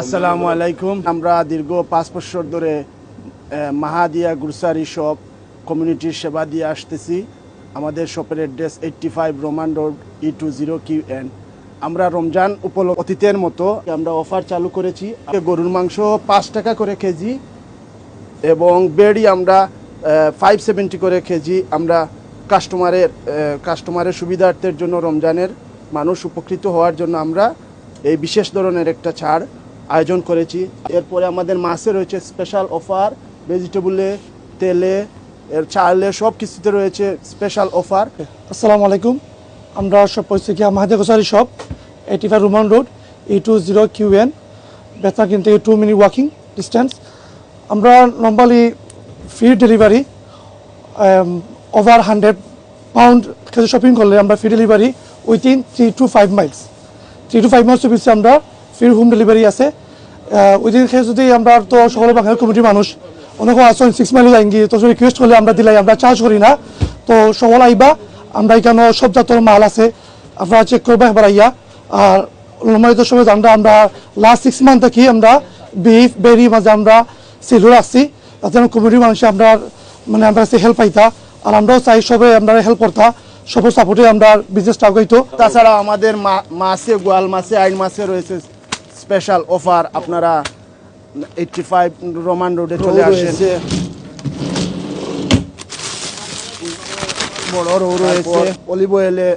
আসসালামু আলাইকুম। আমরা দীর্ঘ 5 বছর ধরে মাহাদিয়া গ্রোসারি শপ কমিউনিটির সেবা দিয়ে আসতেছি। আমাদের শপের অ্যাড্রেস 85 রোমান রোড E20QN। আমরা রমজান উপলক্ষে অতীতের মতো আমরা অফার চালু করেছি। গরুর মাংস 5 টাকা করে কেজি এবং বেড়ি আমরা 570 করে কেজি। আমরা কাস্টমারের সুবিধার্থের জন্য রমজানের মানুষ উপকৃত হওয়ার জন্য আমরা এই বিশেষ ধরনের একটা ছাড় আয়োজন করেছি। এরপরে আমাদের মাছে রয়েছে স্পেশাল অফার, ভেজিটেবলে, তেলে, চালে, সব কিছুতে রয়েছে স্পেশাল অফার। আসসালামু আলাইকুম। আমরা সব পরিস্থিতি কি Mahadia grocery shop 85 Roman road E20QN, বেচা কিনতে 2 মিনিট ওয়াকিং ডিস্টেন্স। আমরা normally free delivery over 100 pound কিছু শপিং করলে আমরা free delivery within 3 to 5 miles 3 to 5 miles পিছিয়ে আমরা ফ্রি হোম ডেলিভারি আছে। উইদিন যদি আমরা তো সকল বাঙালি কমিটির মানুষ অনেক আসেন 6 মাইল যাইঙ্গি, তো রিকোয়েস্ট করলে আমরা দিলাই, আমরা চার্জ করি না। তো সকল আইবা, আমরা এখানে সব জাতের মাল আছে, আপনারা চেক করবা একবার আইয়া। আর নর্মালি সময় আমরা লাস্ট 6 মান্থ থেকে আমরা বিফ বেরি মাঝে আমরা সেলও রাখছি, যাতে কমিটির মানুষ আমরা আমরা হেল্প পাইতা। আর আমরাও চাই সবাই আমরা হেল্প করতা, সবার সাপোর্টে আমরা বিজনেসটা আগাইতো। তাছাড়া আমাদের মাছে, গোয়াল মাছে, আইন মাছে রয়েছে স্পেশাল অফার। আপনারা 85 রোমান রোডে চলে আসেন। বড় রৌ রয়েছে। অলিভ অয়েলে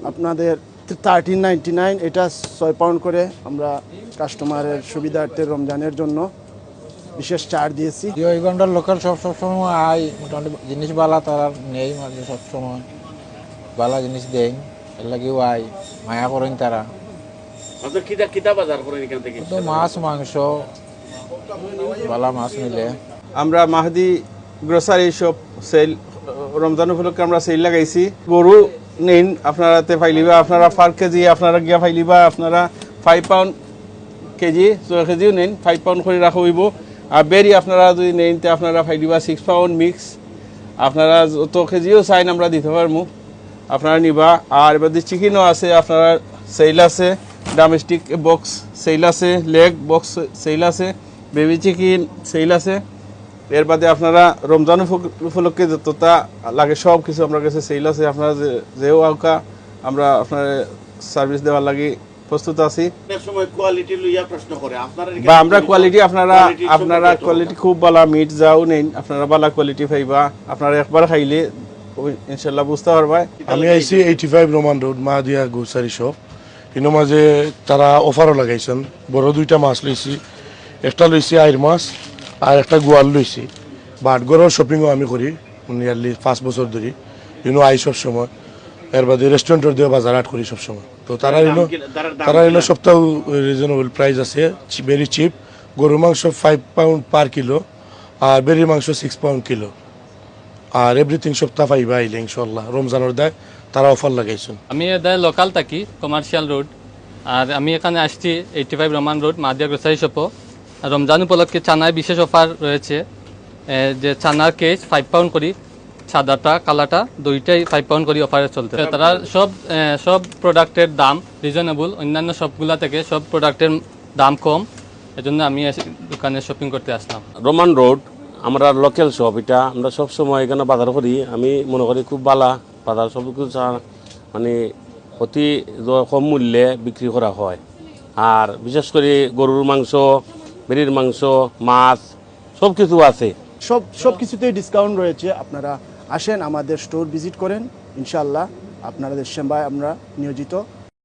আপনাদের 13.99, এটা 6 পাউন্ড করে আমরা কাস্টমারের সুবিধার্থে রমজানের জন্য বিশেষ ছাড় দিয়েছি। ওই ঘন্টার লোকাল সবসময় আই, মোটামুটি জিনিস বালা তারা নেই, মাঝে সবসময় বালা জিনিস দেয়, এর লাগেও আই, মায়া করেন তারা। তো মাছ মাংস বালা মাছ মিলে। আমরা মাহাদি গ্রোসারি শপ সেল রমজান উপলক্ষে আমরা সেল লাগাইছি। গরু নিন আপনারা ফাইলিবা, আপনারা 4 কেজি আপনারা গিয়া ফাইলিবা, আপনারা 5 পাউন্ড কেজি, 6 কেজিও নিন 5 পাউন্ড করে রাখা হইব। আর বেরি আপনারা যদি নেন তে আপনারা ফাইলিবা 6 পাউন্ড মিক্স। আপনারা যত কেজিও চাইন আমরা দিতে পারবো, আপনারা নিবা। আর এবার চিকেনও আছে, আপনারা সেল আছে, ডোমেস্টিক বক্স সেল আছে, লেগ বক্স সেল আছে, বেবি চিকেন সেল আছে। এর বাদে আপনারা রমজান উপলক্ষে যতটা লাগে সব কিছু আপনার কাছে সেল আছে। আপনারা যেও আউকা আমরা আপনার সার্ভিস দেওয়ার লাগে প্রস্তুত আছি। বা আমরা কোয়ালিটি আপনারা কোয়ালিটি খুব ভালো মিট যাও নেন, আপনারা ভালো কোয়ালিটি পাইবা। আপনারা একবার খাইলে ইনশাল্লাহ বুঝতে পারবা। আমি আইছি 85 রোমান রোড মাহাদিয়া গ্রোসারি শপ। এর মাঝে তারা অফারও লাগাইছেন। বড় 2টা মাছ লইছি, একটা লইছি আইর মাছ আর একটা গোয়াল লইছি। বাটগড়ের শপিংও আমি করি নিয়ারলি 5 বছর ধরে, আই সব সময়। এর বাদে রেস্টুরেন্টের দিয়ে বাজার হাট করি সবসময়। তো তারা এলো সপ্তাহ রিজনেবল প্রাইস আছে, ভেরি চিপ। গরুর মাংস 5 পাউন্ড পার কিলো আর বেরির মাংস 6 পাউন্ড কিলো। আর এভরিথিং সপ্তাহ পাইবা আইলে ইনশাল্লাহ। রমজানের দায় তারা অফার লাগাইছেন। আমি এদায় লোকাল থাকি, কমার্শিয়াল রোড। আর আমি এখানে আসছি 85 রোমান রোড মাহাদিয়া গ্রোসারি শপও। রমজান উপলক্ষে চানায় বিশেষ অফার রয়েছে, যে চানার কেস 5 পাউন্ড করি, সাদাটা কালাটা দুইটাই 5 পাউন্ড করে অফারে চলতে। তারা সব প্রোডাক্টের দাম রিজনেবল, অন্যান্য সবগুলা থেকে সব প্রোডাক্টের দাম কম, এজন্য আমি দোকানে শপিং করতে আসলাম। রোমান রোড আমরা লোকাল শপ, এটা আমরা সবসময় এখানে বাজার করি। আমি মনে করি খুব ভালো বাজার, সব কিছু মানে অতি কম মূল্যে বিক্রি করা হয়। আর বিশেষ করে গরুর মাংস, বেরির মাংস, মাছ সব কিছু আছে, সব কিছুতেই ডিসকাউন্ট রয়েছে। আপনারা আসেন, আমাদের স্টোর ভিজিট করেন, ইনশাআল্লাহ আপনাদের সেবায় আমরা নিয়োজিত।